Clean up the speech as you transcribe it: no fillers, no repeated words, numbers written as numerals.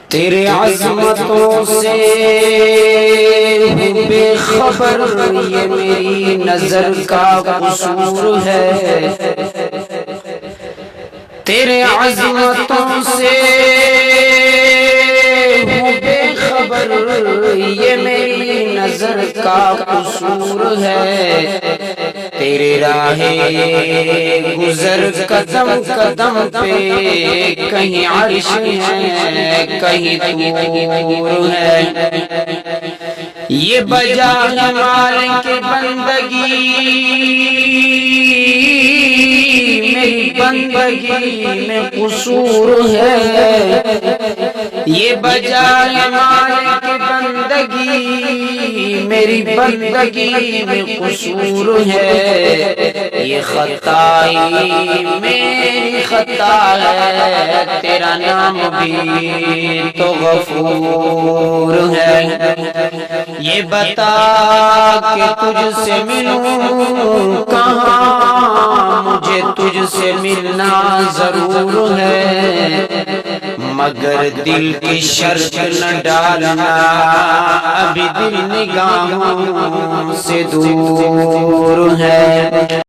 تیرے عظمتوں سے ہوں بے خبر، یہ میری نظر کا قصور ہے۔ تیرے عظمتوں سے ہوں بے خبر، یہ میری نظر کا قصور ہے۔ تیرے راہ گزر قدم قدم پہ کہیں عرش ہے کہیں طور ہے۔ یہ بجا ہے مالک بندگی، میری بندگی میں قصور ہے۔ یہ بجا ہے مالک بندگی، میری بندگی میں قصور ہے۔ یہ خطائی میری خطا ہے، تیرا نام بھی تو غفور ہے۔ یہ بتا کہ تجھ سے ملوں کہاں، مجھے تجھ سے ملنا ضرور ہے، مگر دل کی شرط نہ ڈالنا، ابھی دل نگاہوں سے دور ہے۔